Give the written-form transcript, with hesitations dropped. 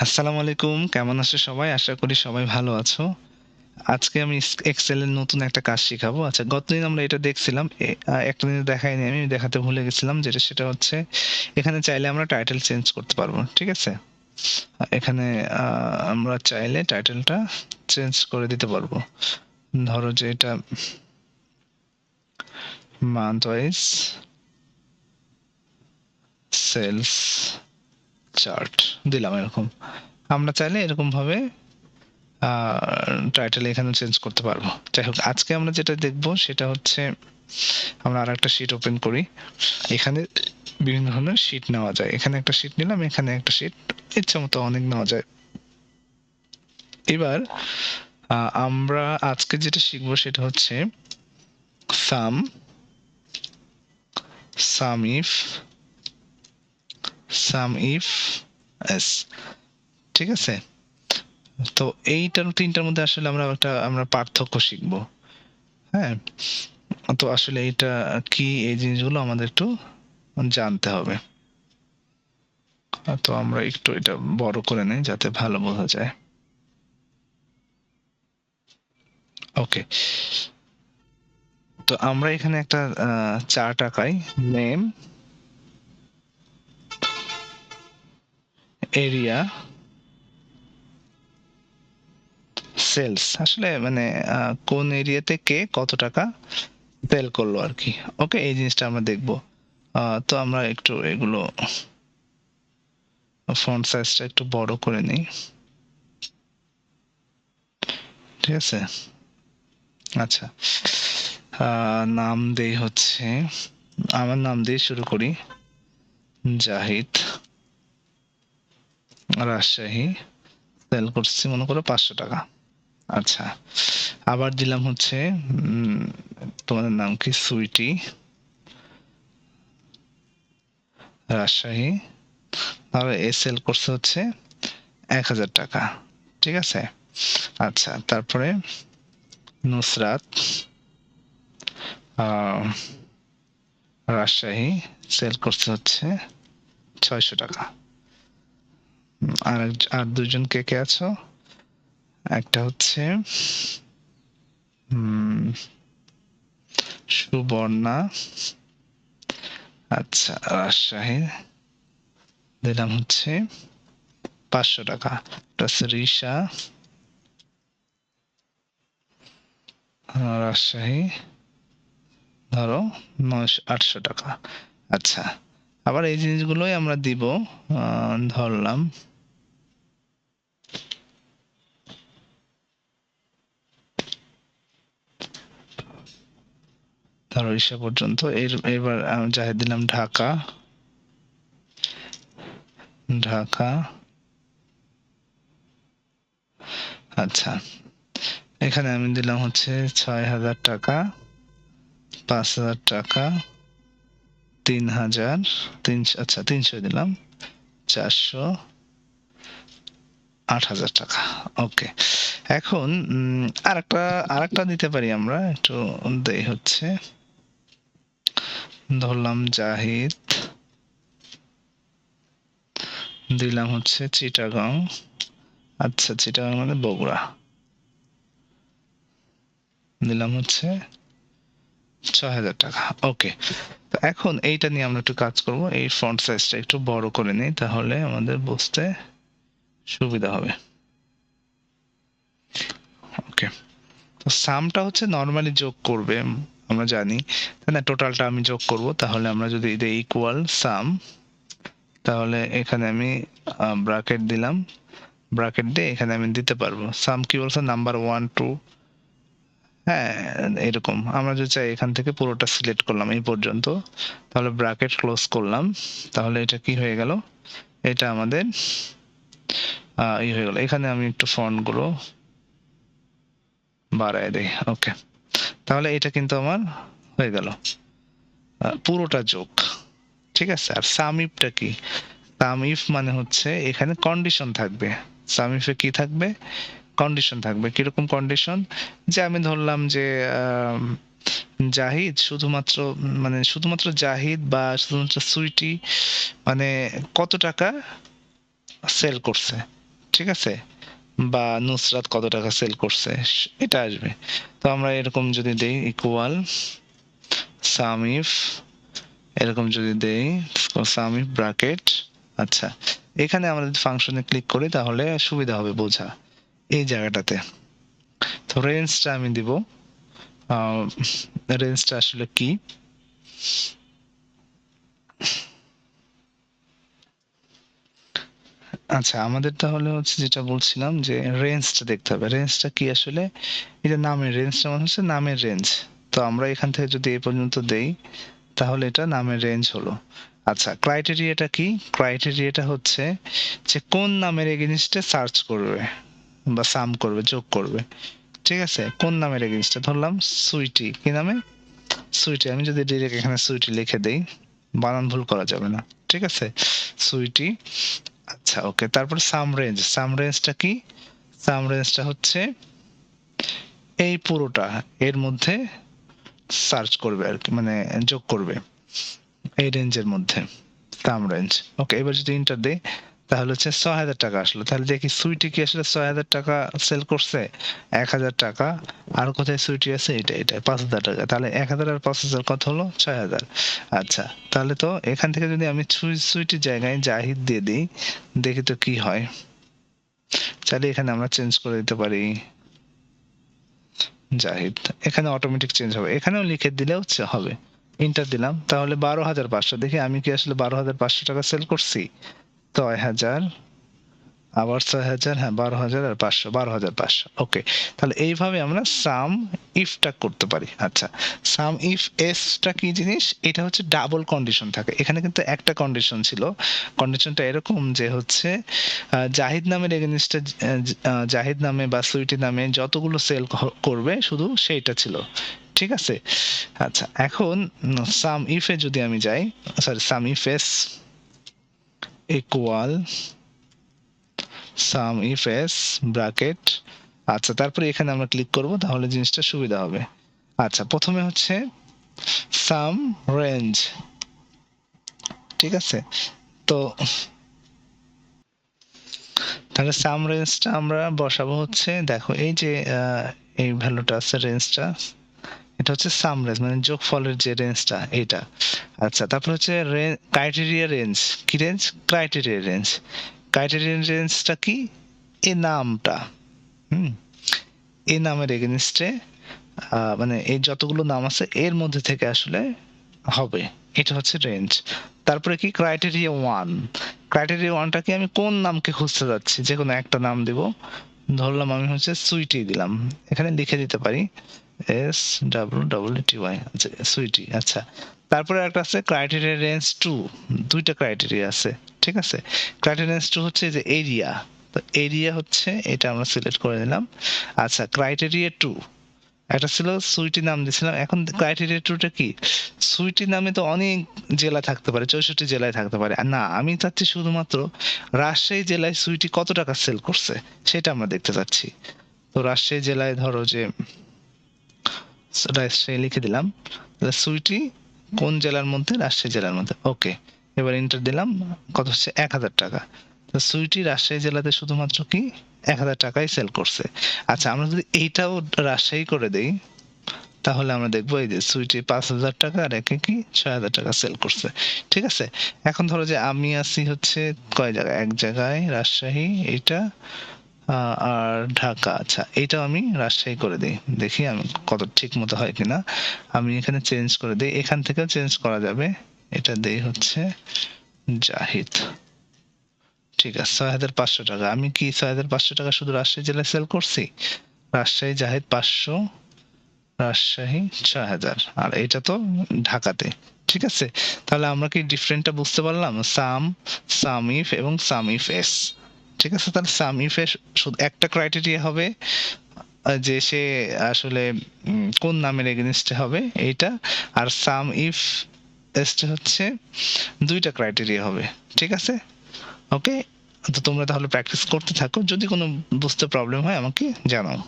আসসালামু আলাইকুম। কেমন আছো সবাই? আশা করি সবাই ভালো আছো। আজকে আমি এক্সেল এর নতুন একটা কাজ শিখাবো। আচ্ছা, গতদিন আমরা এটা দেখছিলাম। একটা জিনিস দেখাইনি আমি, দেখাতে ভুলে গেছিলাম, সেটা হচ্ছে এখানে চাইলে আমরা টাইটেল চেঞ্জ করতে পারবো। ঠিক আছে? এখানে আমরা চাইলে টাইটেলটা চেঞ্জ করে দিতে পারবো। ধরো যে এটা মান্থ ওয়াইজ সেলস চার্ট দিলাম এরকম। আমরা চাইলে এরকম ভাবে টাইটেল এখানে চেঞ্জ করতে পারবো। যাই হোক, আজকে আমরা যেটা দেখব সেটা হচ্ছে আমরা আর একটা শিট ওপেন করি। এখানে বিভিন্ন ধরনের শিট নেওয়া যায়। এখানে একটা শিট নিলাম, এখানে একটা শিট, ইচ্ছা মতো অনেক নেওয়া যায়। এবার আমরা আজকে যেটা শিখবো সেটা হচ্ছে সাম সাম ইফ সাম ইফ এস। ঠিক আছে? তো এইটার তিনটার মধ্যে আসলে আমরা পার্থক্য শিখবো। হ্যাঁ, তো আসলে এটা কি, এই জিনিসগুলো আমাদের একটু জানতে হবে। তো আমরা একটু এটা বড় করে নেই যাতে ভালো বোঝা যায়। ওকে, তো আমরা এখানে একটা চার্ট আঁকাই। Name, area, sales. আসলে মানে কোন এরিয়াতে কে কত টাকা সেল করলো আর কি। ওকে, এই জিনিসটা আমরা দেখবো। তো আমরা একটু এগুলো ফন্ট সাইজটা একটু বড় করে নিই। ঠিক আছে? আচ্ছা, নাম দেই হচ্ছে, আমার নাম দিয়ে শুরু করি, জাহিদ, রাজশাহী, সেল করছি মনে করো 500 টাকা। আচ্ছা, আবার দিলাম হচ্ছে তোমাদের নাম কি, সুইটি, রাজশাহী, তাহলে এ সেল করছে হচ্ছে 1000 টাকা। ঠিক আছে? আচ্ছা, তারপরে নুসরাত, রাজশাহী, সেল করছে হচ্ছে 600 টাকা। আর দুজন কে কে আছো? একটা হচ্ছে সুবর্ণা, আচ্ছা, রাজশাহী, দিলাম হচ্ছে 500 টাকা। প্লাস রিসা, রাজশাহী, ধরো 800 টাকা। আচ্ছা, আবার এই জিনিসগুলোই আমরা দিব। ধরলাম ধরো ইসা পর্যন্ত। এবার আমি যাই দিলাম ঢাকা, ঢাকা। আচ্ছা, এখানে আমি দিলাম হচ্ছে 6000 টাকা, 5000 টাকা, 3000, 300, আচ্ছা 300 দিলাম, 400, 8000 টাকা। ওকে, এখন আরেকটা দিতে পারি আমরা, একটু দেই হচ্ছে, ধরলাম জাহিদ, দিলাম হচ্ছে চিটাগং, আচ্ছা চিটাগং মানে বগুড়া, দিলাম হচ্ছে 6000 টাকা। ওকে, তো এখন এইটা নিয়ে আমরা একটু কাজ করব। এই ফন্ট সাইজটা একটু বড় করে নিই, তাহলে আমাদের বুঝতে সুবিধা হবে। ওকে, তো সামটা হচ্ছে নর্মালি যোগ করবে, আমরা জানি, তাই না? টোটালটা আমি যোগ করব, তাহলে আমরা যদি দিই ইকুয়াল সাম, তাহলে এখানে আমি ব্র্যাকেট দিলাম, ব্র্যাকেট দিয়ে এখানে আমি দিতে পারবো সাম কি বলছে, নাম্বার 1 2, হ্যাঁ, এরকম। আমরা যদি চাই এখান থেকে পুরোটা সিলেক্ট করলাম এই পর্যন্ত, তাহলে ব্র্যাকেট ক্লোজ করলাম, তাহলে এটা কি হয়ে গেল, এটা আমাদের ই হয়ে গেল। এখানে আমি একটু ফন্ট গুলো বাড়ায় দেই। ওকে, তাহলে এটা কিন্তু আমার হয়ে গেল পুরোটা যোগ। ঠিক আছে? আর সাম ইফটা কি? সাম ইফ মানে হচ্ছে এখানে কন্ডিশন থাকবে। সাম ইফে কি থাকবে? কন্ডিশন থাকবে। কিরকম কন্ডিশন? যে আমি ধরলাম যে জাহিদ শুধুমাত্র, মানে শুধুমাত্র জাহিদ বা শুধুমাত্র সুইটি মানে কত টাকা সেল করছে, ঠিক আছে, বা নুসরাত কত টাকা সেল করছে এটা আসবে। তো আমরা এরকম যদি দেই ইকুয়াল সাম ইফ, এরকম যদি দেই সাম ইফ ব্র্যাকেট, আচ্ছা এখানে আমরা যদি ফাংশনে ক্লিক করি তাহলে সুবিধা হবে বোঝা এই জায়গাটাতে। তো রেঞ্জটা আমি দিব, রেঞ্জটা আসলে কি, আচ্ছা আমাদের তাহলে হচ্ছে যেটা বলছিলাম যে রেঞ্জটা দেখতে হবে, রেঞ্জটা কি আসলে, এটা নামের রেঞ্জটা মানে হচ্ছে নামের রেঞ্জ। তো আমরা এখান থেকে যদি এই পর্যন্ত দেই তাহলে এটা নামের রেঞ্জ হলো। আচ্ছা ক্রাইটেরিয়াটা কি, ক্রাইটেরিয়াটা হচ্ছে যে কোন নামের এগেইনস্টে সার্চ করবে বা সাম করবে, যোগ করবে, ঠিক আছে, কোন নামের এগেইনস্টে, ধরলাম সুইটি, কি নামে, সুইটি, আমি যদি ডিরেক্ট এখানে সুইটি লিখে দেই বানান ভুল করা যাবে না, ঠিক আছে, সুইটি। আচ্ছা ওকে, তারপর সাম রেঞ্জ, সাম রেঞ্জটা কি, সাম রেঞ্জটা হচ্ছে এই পুরোটা এর মধ্যে সার্চ করবে আর কি, মানে যোগ করবে এই রেঞ্জের মধ্যে, সাম রেঞ্জ। ওকে, এবার যদি ইন্টার দেই তাহলে হচ্ছে ৬,০০০ টাকা আসলো। তাহলে দেখি সুইটি কি আসলে ৬,০০০ টাকা সেল করছে, ১,০০০ টাকা, আর কোথায় সুইটি আছে, এটা এটা ৫,০০০ টাকা, তাহলে ১,০০০ আর ৫,০০০ কত হলো, ৬,০০০। আচ্ছা তাহলে তো এখান থেকে যদি আমি সুইটির জায়গায় জাহিদ দিয়ে দিই, দেখি তো কি হয়। চাইলে এখানে আমরা চেঞ্জ করে দিতে পারি জাহিদ, এখানে অটোমেটিক চেঞ্জ হবে, এখানেও লিখে দিলেও হবে। ইন্টার দিলাম তাহলে ১২,৫০০, দেখি আমি কি আসলে ১২,৫০০ টাকা সেল করছি, ৬,০০০ আবার ৬,০০০, হ্যাঁ ১২,০০০ আর ৫০০, ১২,৫০০। ওকে, তাহলে এইভাবে আমরা সাম ইফটা করতে পারি। আচ্ছা সাম ইফ এসটা কি জিনিস, এটা হচ্ছে ডাবল কন্ডিশন থাকে, এখানে কিন্তু একটা কন্ডিশন ছিল, কন্ডিশনটা এরকম যে হচ্ছে জাহিদ নামের এগেইনস্টে, জাহিদ নামে বা সুইটি নামে যতগুলো সেল করবে শুধু সেইটা ছিল, ঠিক আছে। আচ্ছা এখন সাম ইফে যদি আমি যাই, sorry some if S equal some if S bracket, আচ্ছা তারপরে এখানে আমরা ক্লিক করব তাহলে জিনিসটা সুবিধা হবে। আচ্ছা প্রথমে হচ্ছে সাম রেঞ্জ, ঠিক আছে, তো তাহলে সাম রেঞ্জটা আমরা বসাবো হচ্ছে, দেখো এই যে এই ভ্যালুটা আছে রেঞ্জটা, এটা হচ্ছে সাম রেঞ্জ মানে যোগফলের যে রেঞ্জটা এটা। আচ্ছা তারপর হচ্ছে ক্রাইটেরিয়া রেঞ্জ, কি রেঞ্জ, ক্রাইটেরিয়া রেঞ্জ, ক্রাইটেরিয়া রেঞ্জটা কি, এই নামটা, হুম, এই নামের এগেনস্টে মানে এই যতগুলো নাম আছে এর মধ্যে থেকে আসলে হবে, এটা হচ্ছে রেঞ্জ। তারপরে কি ক্রাইটেরিয়া ওয়ান, ক্রাইটেরিয়া ওয়ানটাকে আমি কোন নামকে খুঁজতে যাচ্ছি, যে কোনো একটা নাম দিব, ধরলাম আমি হচ্ছে সুইটি দিলাম, এখানে লিখে দিতে পারি SWTY, আচ্ছা সুইটি। আচ্ছা তারপরে একটা আছে ক্রাইটেরিয়া রেঞ্জ টু, দুইটা ক্রাইটেরিয়া আছে, ঠিক আছে, ক্রাইটেরিয়া রেঞ্জ টু হচ্ছে যে এরিয়া, তো এরিয়া হচ্ছে এটা আমরা সিলেক্ট করে নিলাম। আচ্ছা ক্রাইটেরিয়া টু, একটা ছিল সুইটি নাম দিয়েছিলাম, এখন ক্রাইটেরিয়া টুটা কি, সুইটি নামে তো অনেক জেলা থাকতে পারে, ৬৪ জেলায় থাকতে পারে, আর না আমি চাচ্ছি শুধুমাত্র রাজশাহী জেলায় সুইটি কত টাকা সেল করছে সেটা আমরা দেখতে চাচ্ছি। তো রাজশাহী জেলায় ধরো যে রাজশাহী লিখে দিলাম, তাহলে সুইটি কোন জেলার মধ্যে, রাজশাহী জেলার মধ্যে, ওকে, এবার এন্টার দিলাম, কত হচ্ছে ১,০০০ টাকা। তো সুইটি রাজশাহী জেলাতে শুধুমাত্র কি ১,০০০ টাকাই সেল করছে। আচ্ছা আমরা যদি এইটাও রাজশাহী করে দেই তাহলে আমরা দেখবো এই যে সুইটি ৫,০০০ টাকা আর একে কি ৬,০০০ টাকা সেল করছে, ঠিক আছে। এখন ধরো যে আমি আছি হচ্ছে কয় জায়গায়, এক জায়গায় রাজশাহী এইটা, আর ঢাকা, আচ্ছা এইটাও আমি রাজশাহী করে দিই, দেখি আমি কত ঠিক মতো হয় কিনা, আমি এখানে চেঞ্জ করে দিই, এখান থেকেও চেঞ্জ করা যাবে, এটা দেই হচ্ছে জাহিদ, ঠিক আছে ৬,৫০০ টাকা, আমি কি ৬,৫০০ টাকা শুধু রাজশাহী জেলায় সেল করছি, রাজশাহী জাহিদ ৫০০, রাজশাহী ৬,০০০, আর এটা তো ঢাকাতে, ঠিক আছে। তাহলে আমরা কি ডিফারেন্টটা বুঝতে পারলাম, সাম, সাম ইফ এবং সাম ইফ এস, ঠিক আছে। তাহলে সাম ইফ এর শুধু একটা ক্রাইটেরিয়া হবে যে সে আসলে কোন নামের এগেইনস্টে হবে এইটা, আর সাম ইফ এসটা হচ্ছে দুইটা ক্রাইটেরিয়া হবে, ঠিক আছে। ওকে, তো তোমরা তাহলে প্র্যাকটিস করতে থাকো, যদি কোনো বুঝতে প্রবলেম হয় আমাকে জানাও।